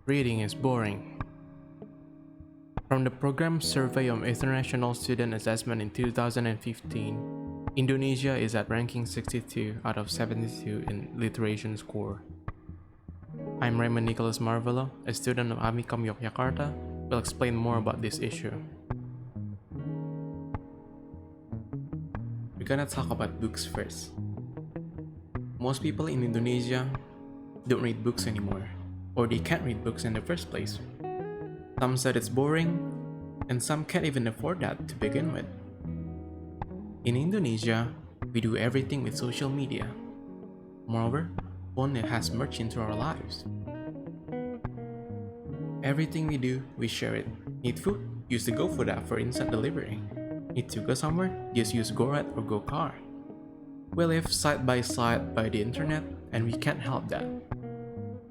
Reading is boring. From the program survey of international student assessment in 2015, Indonesia is at ranking 62 out of 72 in literature score. I'm Raymond Nicholas Marvelo, a student of Amikom Yogyakarta, will explain more about this issue. We're gonna talk about books first. Most people in Indonesia don't read books anymore, or they can't read books in the first place. Some said it's boring, and some can't even afford that to begin with. In Indonesia, we do everything with social media. Moreover, phone has merged into our lives. Everything we do, we share it. Need food? Use the GoFood app for instant delivery. Need to go somewhere? Just use GoRide or GoCar. We live side by side by the internet, and we can't help that.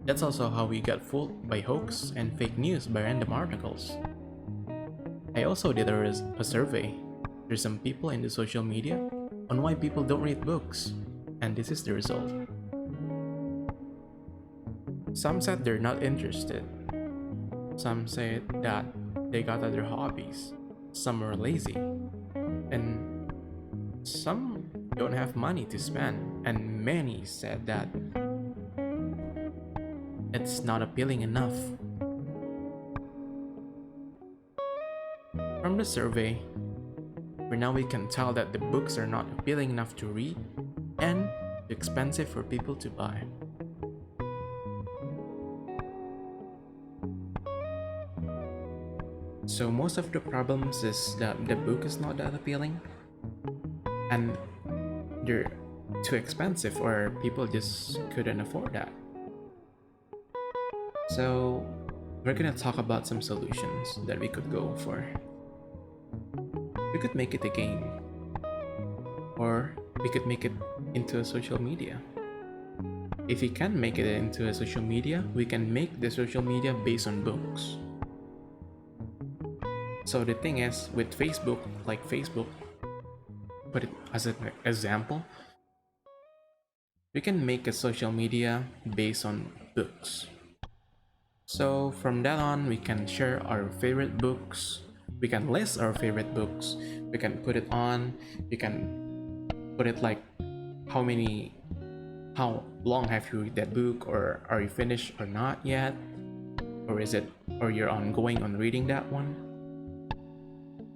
That's also how we got fooled by hoax and fake news by random articles. I also did a survey to some people in the social media on why people don't read books, and this is the result. Some said they're not interested. Some said that they got other hobbies. Some are lazy. And some don't have money to spend, and many said that it's not appealing enough. From the survey, for now we can tell that the books are not appealing enough to read and expensive for people to buy. So most of the problems is that the book is not that appealing and they're too expensive or people just couldn't afford that. So we're gonna talk about some solutions that we could go for. We could make it a game, or we could make it into a social media. If we can make it into a social media, we can make the social media based on books. So the thing is, with Facebook, put it as an example, we can make a social media based on books. So from that on, we can share our favorite books, we can list our favorite books, we can put it on, we can put it like how long have you read that book, or are you finished or not yet, or you're ongoing on reading that one.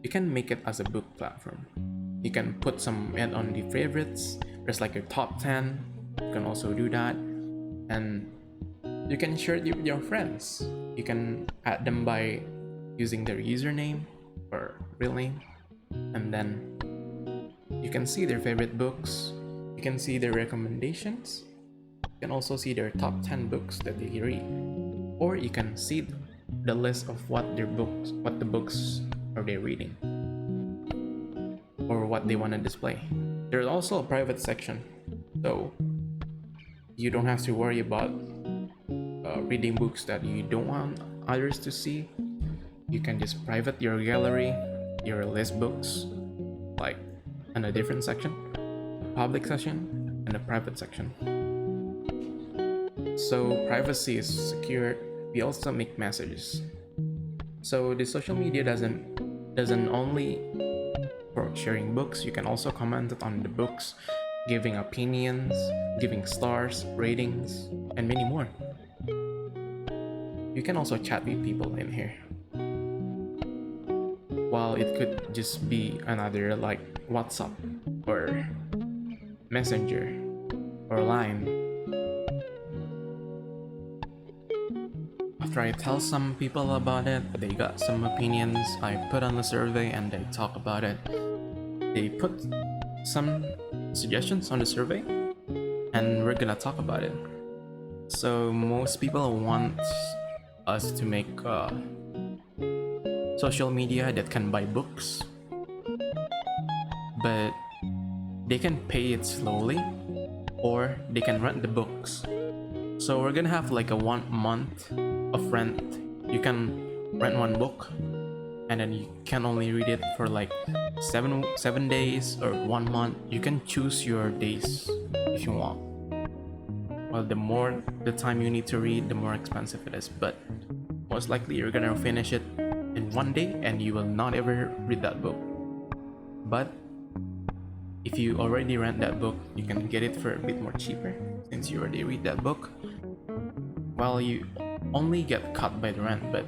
You can make it as a book platform. You can put some add on the favorites, there's like your top 10, you can also do that, and you can share it with your friends. You can add them by using their username or real name, and then you can see their favorite books, you can see their recommendations, you can also see their top 10 books that they read, or you can see the list of what the books are they reading or what they want to display. There's also a private section, so you don't have to worry about reading books that you don't want others to see. You can just private your gallery, your list books, like in a different section, a public section and a private section. So privacy is secured. We also make messages. So the social media doesn't only for sharing books. You can also comment on the books, giving opinions, giving stars, ratings, and many more. You can also chat with people in here. While it could just be another like WhatsApp or Messenger or Line. After I tell some people about it, they got some opinions, I put on the survey and they talk about it. They put some suggestions on the survey and we're gonna talk about it. So most people want us to make social media that can buy books, but they can pay it slowly or they can rent the books. So we're gonna have like a 1 month of rent. You can rent one book and then you can only read it for like 7 days or 1 month. You can choose your days if you want. well, the more the time you need to read, the more expensive it is. But most likely you're gonna finish it in one day and you will not ever read that book. But if you already rent that book, you can get it for a bit more cheaper since you already read that book. Well, you only get cut by the rent, but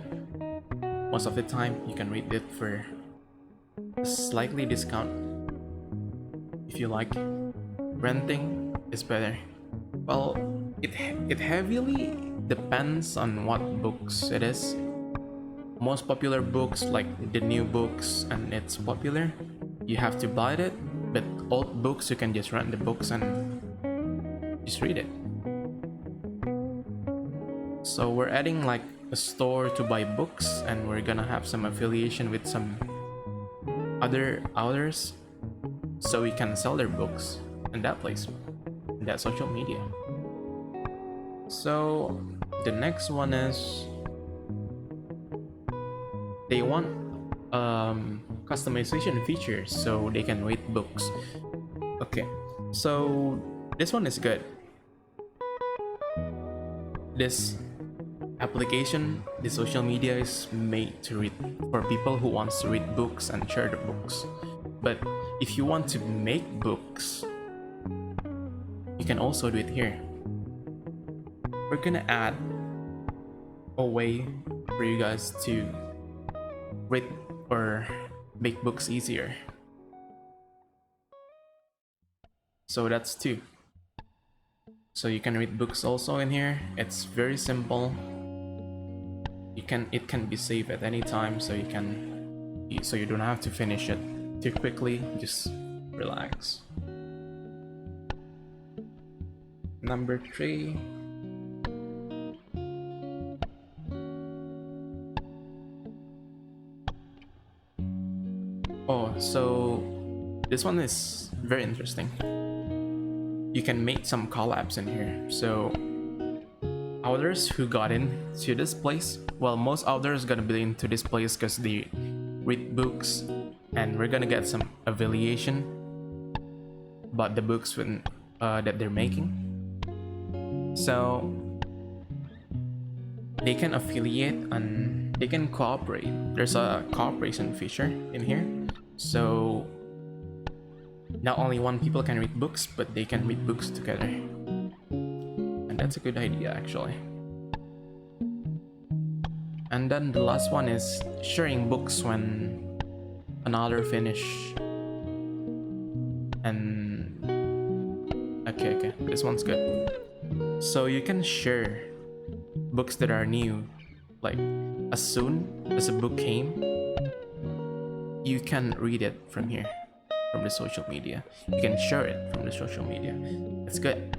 most of the time you can read it for a slightly discount. If you like, renting is better. Well, it heavily depends on what books it is. Most popular books, like the new books and it's popular, you have to buy it. But old books, you can just rent the books and just read it. So we're adding like a store to buy books, and we're gonna have some affiliation with some other authors so we can sell their books in that place, in that social media. So the next one is they want customization features so they can read books. Okay, so this one is good. This application, the social media is made to read for people who wants to read books and share the books. But if you want to make books, you can also do it here. We're gonna add a way for you guys to read or make books easier. So that's two. So you can read books also in here. It's very simple. It can be saved at any time, so you don't have to finish it too quickly. Just relax. Number 3. Oh, so this one is very interesting. You can make some collabs in here. So authors who got into this place, well, most authors gonna be into this place because they read books, and we're gonna get some affiliation about the books that they're making. So they can affiliate and they can cooperate. There's a cooperation feature in here, so not only one people can read books, but they can read books together. And that's a good idea, actually. And then the last one is sharing books when another finish. And okay, this one's good. So you can share books that are new, like as soon as a book came, you can read it from here, from the social media. You can share it from the social media. It's good.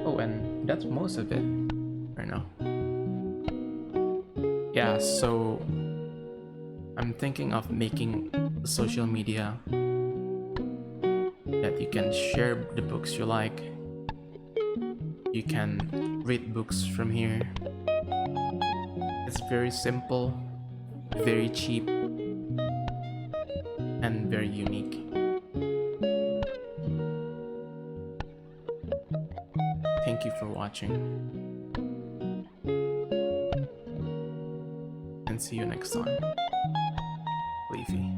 Oh, and that's most of it right now. Yeah, so I'm thinking of making a social media that you can share the books you like. You can read books from here. It's very simple, very cheap, and very unique. Thank you for watching, and see you next time. Leafy.